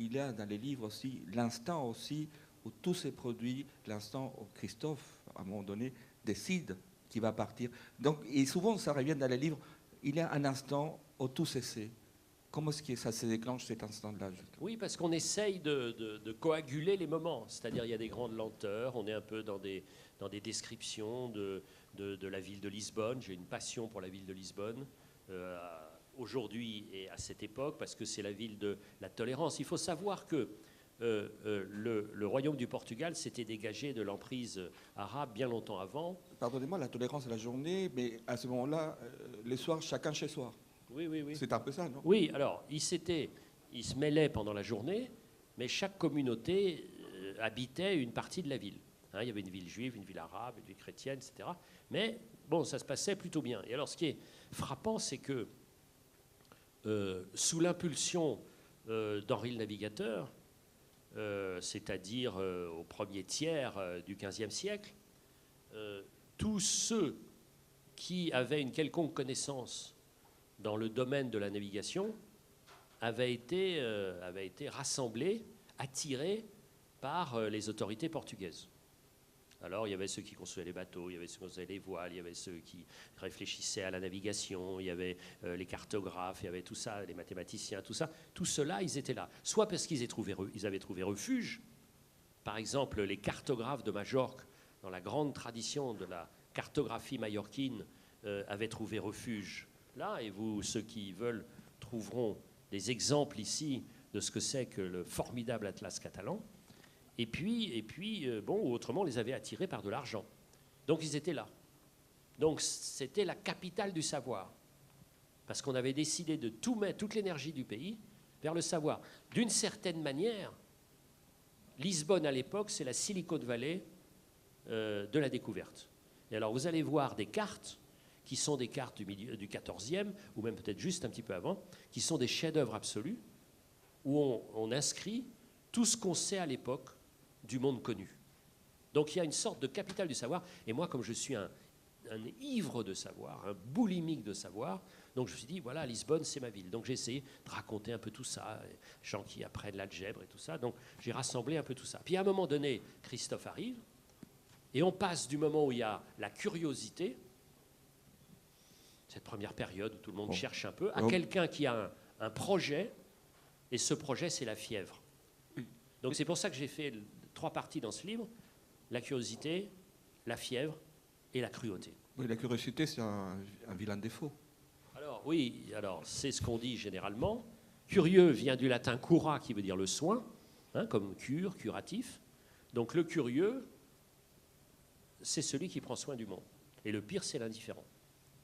il y a dans les livres aussi l'instant aussi où tout s'est produit, l'instant où Christophe, à un moment donné, décide qu'il va partir. Donc, et souvent, ça revient dans les livres, il y a un instant où tout cessait. Comment est-ce que ça se déclenche cet instant-là? Oui, parce qu'on essaye de coaguler les moments. C'est-à-dire, il y a des grandes lenteurs, on est un peu dans des descriptions de la ville de Lisbonne. J'ai une passion pour la ville de Lisbonne, aujourd'hui et à cette époque, parce que c'est la ville de la tolérance. Il faut savoir que le royaume du Portugal s'était dégagé de l'emprise arabe bien longtemps avant. Pardonnez-moi, la tolérance de la journée, mais à ce moment-là, les soirs, chacun chez soi. Oui, oui, oui. C'est un peu ça, non? Oui, alors, ils se mêlaient pendant la journée, mais chaque communauté habitait une partie de la ville. Hein, il y avait une ville juive, une ville arabe, une ville chrétienne, etc. Mais bon, ça se passait plutôt bien. Et alors, ce qui est frappant, c'est que sous l'impulsion d'Henri le Navigateur, c'est-à-dire au premier tiers du XVe siècle, tous ceux qui avaient une quelconque connaissance dans le domaine de la navigation avait été rassemblés, attirés par les autorités portugaises. Alors, il y avait ceux qui construisaient les bateaux, il y avait ceux qui construisaient les voiles, il y avait ceux qui réfléchissaient à la navigation, il y avait les cartographes, il y avait tout ça, les mathématiciens, tout ça. Tout cela, ils étaient là. Soit parce qu'ils avaient trouvé refuge. Par exemple, les cartographes de Majorque, dans la grande tradition de la cartographie mallorquine, avaient trouvé refuge là. Et vous, ceux qui veulent, trouveront des exemples ici de ce que c'est que le formidable Atlas catalan. Et puis bon, autrement, on les avait attirés par de l'argent. Donc, ils étaient là. Donc, c'était la capitale du savoir. Parce qu'on avait décidé de tout mettre, toute l'énergie du pays, vers le savoir. D'une certaine manière, Lisbonne, à l'époque, c'est la Silicon Valley de la découverte. Et alors, vous allez voir des cartes, qui sont des cartes du milieu du XIVe, ou même peut-être juste un petit peu avant, qui sont des chefs-d'œuvre absolus, où on inscrit tout ce qu'on sait à l'époque du monde connu. Donc il y a une sorte de capitale du savoir, et moi, comme je suis un ivre de savoir, un boulimique de savoir, donc je me suis dit, voilà, Lisbonne, c'est ma ville. Donc j'ai essayé de raconter un peu tout ça, les gens qui apprennent l'algèbre et tout ça, donc j'ai rassemblé un peu tout ça. Puis à un moment donné, Christophe arrive, et on passe du moment où il y a la curiosité, cette première période où tout le monde cherche un peu, à quelqu'un qui a un projet, et ce projet, c'est la fièvre. Donc c'est pour ça que j'ai fait 3 parties dans ce livre, la curiosité, la fièvre et la cruauté. Oui, la curiosité, c'est un vilain défaut. Alors oui, c'est ce qu'on dit généralement. Curieux vient du latin cura, qui veut dire le soin, hein, comme cure, curatif. Donc le curieux, c'est celui qui prend soin du monde. Et le pire, c'est l'indifférent.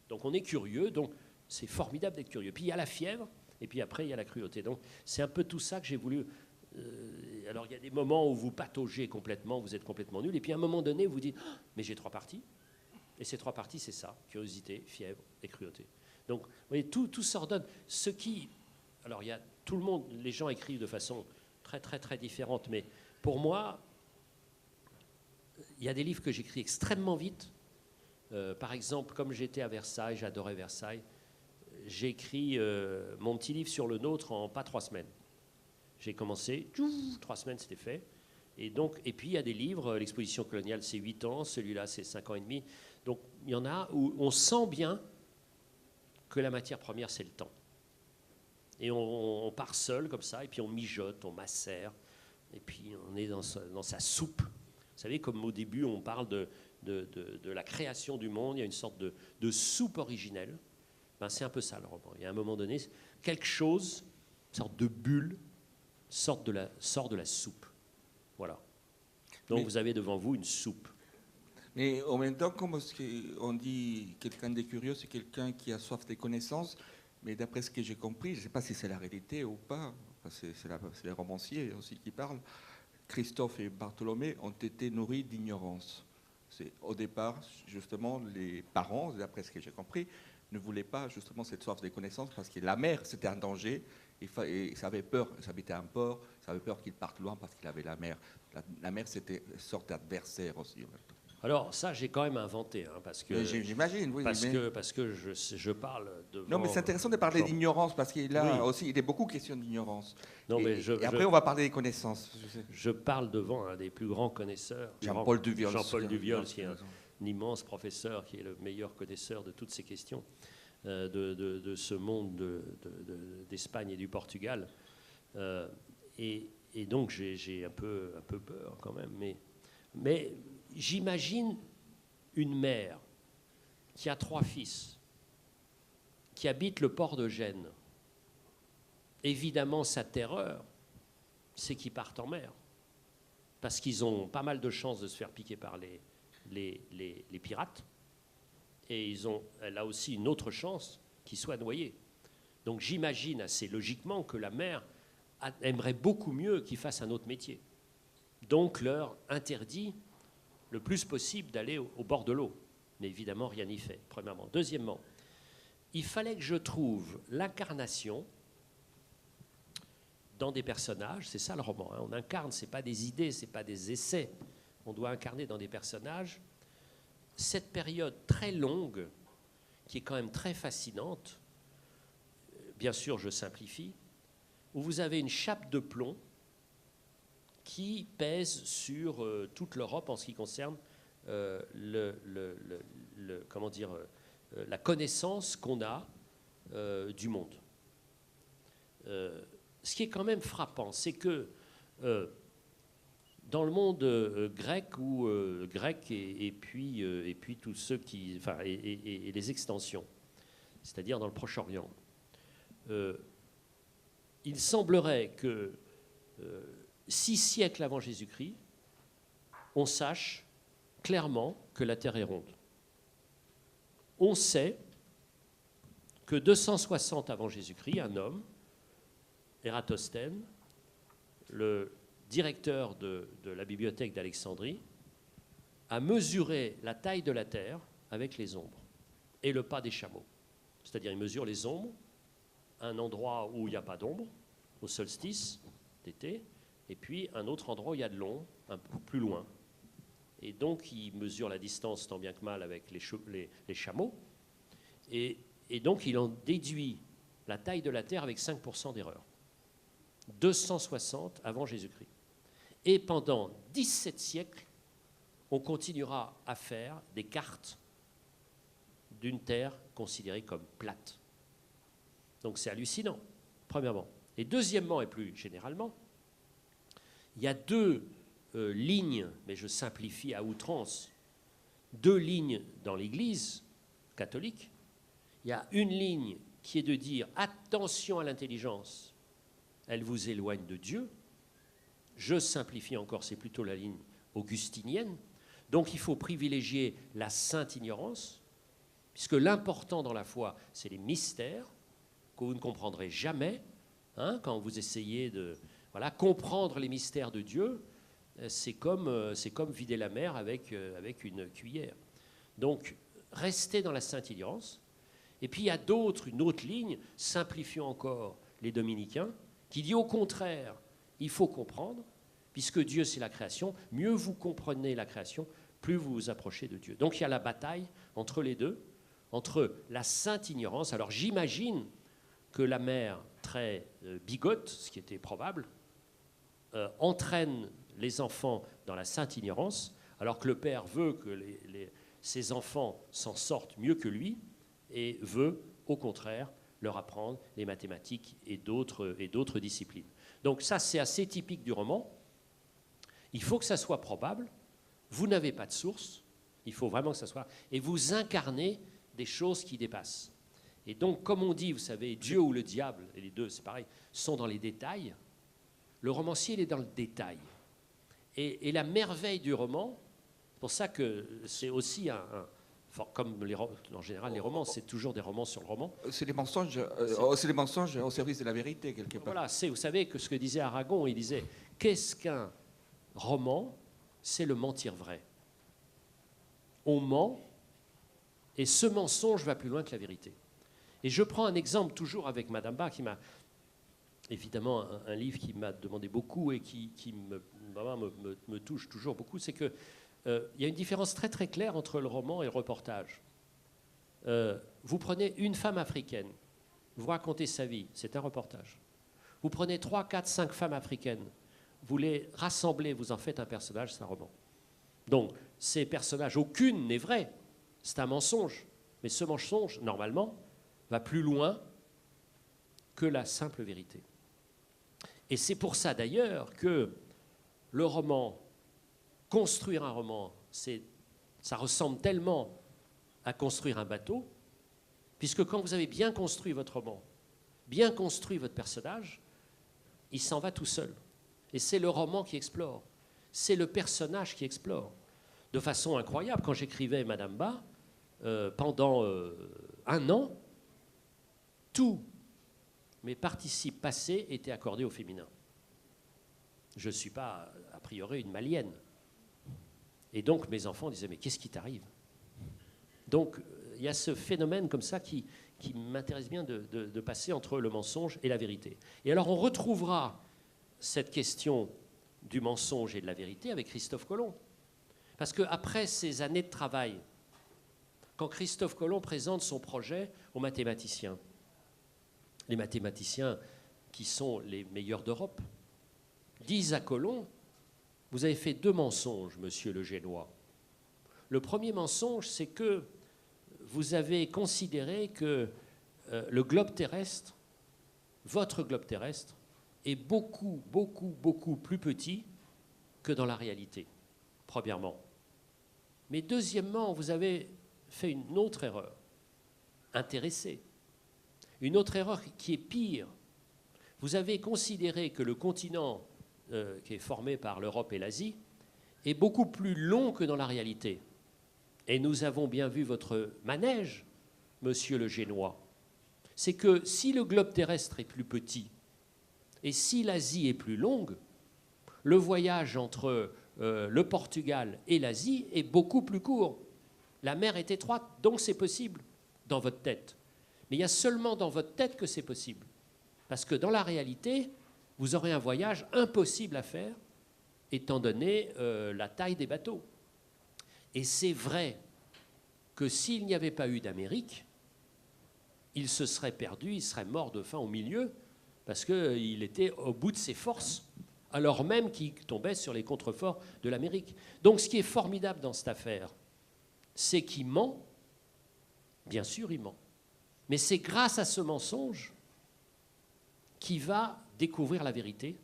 Donc on est curieux, donc c'est formidable d'être curieux. Puis il y a la fièvre, et puis après il y a la cruauté. Donc c'est un peu tout ça que j'ai voulu... alors il y a des moments où vous pataugez complètement, vous êtes complètement nul, et puis à un moment donné, vous dites oh, « mais j'ai 3 parties ». Et ces 3 parties, c'est ça, curiosité, fièvre et cruauté. Donc vous voyez, tout s'ordonne. Ce qui... Alors il y a tout le monde, les gens écrivent de façon très très très différente, mais pour moi, il y a des livres que j'écris extrêmement vite. Par exemple, comme j'étais à Versailles, j'adorais Versailles, j'ai écrit mon petit livre sur le nôtre en pas 3 semaines. J'ai commencé, 3 semaines c'était fait. Et puis il y a des livres, l'exposition coloniale c'est 8 ans, celui-là c'est 5 ans et demi. Donc il y en a où on sent bien que la matière première c'est le temps. Et on part seul comme ça, et puis on mijote, on macère, et puis on est dans sa soupe. Vous savez, comme au début on parle de la création du monde, il y a une sorte de soupe originelle. Ben, c'est un peu ça le roman. Il y a un moment donné, quelque chose, une sorte de bulle, sort de la soupe. Voilà. Donc vous avez devant vous une soupe. Mais en même temps, comme on dit quelqu'un de curieux, c'est quelqu'un qui a soif de connaissances, mais d'après ce que j'ai compris, je ne sais pas si c'est la réalité ou pas, c'est les romanciers aussi qui parlent, Christophe et Bartholomé ont été nourris d'ignorance. Au départ, justement, les parents, d'après ce que j'ai compris, ne voulaient pas justement cette soif de connaissances parce que la mer, c'était un danger. Et ça avait peur, ça habitait un port, ça avait peur qu'il parte loin parce qu'il avait la mer. La mer, c'était une sorte d'adversaire aussi. Alors ça, j'ai quand même inventé, hein, parce que J'imagine, oui. parce que je parle devant. Non, mais c'est intéressant de parler Jean. d'ignorance, parce qu'il là Oui. aussi, il est beaucoup question d'ignorance. Non, mais Et après, on va parler des connaissances. je parle devant un des plus grands connaisseurs, Jean-Paul Duviols. Jean-Paul Duviols, qui est un immense professeur, qui est le meilleur connaisseur de toutes ces questions de ce monde d'Espagne et du Portugal. Et donc j'ai un peu peur quand même. Mais j'imagine une mère qui a 3 fils, qui habite le port de Gênes. Évidemment, sa terreur, c'est qu'ils partent en mer. Parce qu'ils ont pas mal de chances de se faire piquer par les pirates. Et elle a aussi une autre chance qu'ils soient noyés. Donc j'imagine assez logiquement que la mère aimerait beaucoup mieux qu'ils fassent un autre métier. Donc leur interdit le plus possible d'aller au bord de l'eau. Mais évidemment, rien n'y fait, premièrement. Deuxièmement, il fallait que je trouve l'incarnation dans des personnages. C'est ça le roman, hein. On incarne, ce n'est pas des idées, ce n'est pas des essais. On doit incarner dans des personnages cette période très longue, qui est quand même très fascinante. Bien sûr, je simplifie, où vous avez une chape de plomb qui pèse sur toute l'Europe en ce qui concerne la connaissance qu'on a du monde. Ce qui est quand même frappant, c'est que dans le monde grec et puis tous ceux qui, enfin, et les extensions, c'est-à-dire dans le Proche-Orient, il semblerait que 6 siècles avant Jésus-Christ, on sache clairement que la Terre est ronde. On sait que 260 avant Jésus-Christ, un homme, Ératosthène, le directeur de la bibliothèque d'Alexandrie, a mesuré la taille de la Terre avec les ombres et le pas des chameaux. C'est-à-dire, il mesure les ombres à un endroit où il n'y a pas d'ombre, au solstice d'été, et puis un autre endroit où il y a de l'ombre, un peu plus loin. Et donc, il mesure la distance tant bien que mal avec les chameaux, et donc il en déduit la taille de la Terre avec 5% d'erreur. 260 avant Jésus-Christ. Et pendant 17 siècles, on continuera à faire des cartes d'une Terre considérée comme plate. Donc c'est hallucinant, premièrement. Et deuxièmement, et plus généralement, il y a 2 lignes, mais je simplifie à outrance, 2 lignes dans l'Église catholique. Il y a une ligne qui est de dire « attention à l'intelligence ». Elle vous éloigne de Dieu. Je simplifie encore, c'est plutôt la ligne augustinienne. Donc il faut privilégier la sainte ignorance, puisque l'important dans la foi, c'est les mystères que vous ne comprendrez jamais. Hein, quand vous essayez de comprendre les mystères de Dieu, c'est comme vider la mer avec une cuillère. Donc restez dans la sainte ignorance. Et puis il y a une autre ligne, simplifions encore les dominicains, qui dit au contraire, il faut comprendre, puisque Dieu c'est la création, mieux vous comprenez la création, plus vous vous approchez de Dieu. Donc il y a la bataille entre les deux, entre la sainte ignorance. Alors j'imagine que la mère très bigote, ce qui était probable, entraîne les enfants dans la sainte ignorance, alors que le père veut que ses enfants s'en sortent mieux que lui, et veut au contraire leur apprendre les mathématiques et d'autres disciplines. Donc ça, c'est assez typique du roman. Il faut que ça soit probable. Vous n'avez pas de source. Il faut vraiment que ça soit... Et vous incarnez des choses qui dépassent. Et donc, comme on dit, vous savez, Dieu ou le diable, et les deux, c'est pareil, sont dans les détails. Le romancier, il est dans le détail. Et la merveille du roman, c'est pour ça que c'est aussi comme en général, les romans, c'est toujours des romans sur le roman. C'est des mensonges au service de la vérité, quelque part. Voilà, vous savez que ce que disait Aragon, il disait « Qu'est-ce qu'un roman ? C'est le mentir vrai. On ment, et ce mensonge va plus loin que la vérité. » Et je prends un exemple toujours avec Madame Bach, qui m'a... Évidemment, un livre qui m'a demandé beaucoup et qui vraiment me touche toujours beaucoup, c'est qu'il y a une différence très très claire entre le roman et le reportage. Vous prenez une femme africaine, vous racontez sa vie, c'est un reportage. Vous prenez 3, 4, 5 femmes africaines, vous les rassemblez, vous en faites un personnage, c'est un roman. Donc, ces personnages, aucune n'est vraie, c'est un mensonge. Mais ce mensonge, normalement, va plus loin que la simple vérité. Et c'est pour ça, d'ailleurs, que le roman, construire un roman, ça ressemble tellement à construire un bateau, puisque quand vous avez bien construit votre roman, bien construit votre personnage, il s'en va tout seul. Et c'est le roman qui explore, c'est le personnage qui explore. De façon incroyable, quand j'écrivais Madame Bas, pendant 1 an, tous mes participes passés étaient accordés au féminin. Je ne suis pas, a priori, une malienne. Et donc, mes enfants disaient, mais qu'est-ce qui t'arrive? Donc, il y a ce phénomène comme ça qui m'intéresse bien de passer entre le mensonge et la vérité. Et alors, on retrouvera cette question du mensonge et de la vérité avec Christophe Colomb. Parce qu'après ces années de travail, quand Christophe Colomb présente son projet aux mathématiciens, les mathématiciens qui sont les meilleurs d'Europe, disent à Colomb, vous avez fait 2 mensonges, monsieur le Génois. Le premier mensonge, c'est que vous avez considéré que le globe terrestre, votre globe terrestre, est beaucoup, beaucoup, beaucoup plus petit que dans la réalité, premièrement. Mais deuxièmement, vous avez fait une autre erreur, intéressée. Une autre erreur qui est pire. Vous avez considéré que le continent qui est formé par l'Europe et l'Asie est beaucoup plus long que dans la réalité. Et nous avons bien vu votre manège, monsieur le Génois. C'est que si le globe terrestre est plus petit et si l'Asie est plus longue, le voyage entre le Portugal et l'Asie est beaucoup plus court. La mer est étroite, donc c'est possible dans votre tête. Mais il y a seulement dans votre tête que c'est possible. Parce que dans la réalité, vous aurez un voyage impossible à faire, étant donné la taille des bateaux. Et c'est vrai que s'il n'y avait pas eu d'Amérique, il se serait perdu, il serait mort de faim au milieu, parce qu'il était au bout de ses forces, alors même qu'il tombait sur les contreforts de l'Amérique. Donc ce qui est formidable dans cette affaire, c'est qu'il ment, bien sûr il ment, mais c'est grâce à ce mensonge qu'il va découvrir la vérité,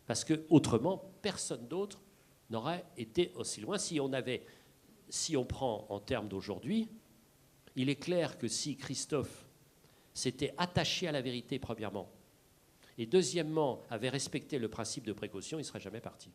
parce qu'autrement, personne d'autre n'aurait été aussi loin. Si on prend en termes d'aujourd'hui, il est clair que si Christophe s'était attaché à la vérité, premièrement, et deuxièmement, avait respecté le principe de précaution, il ne serait jamais parti.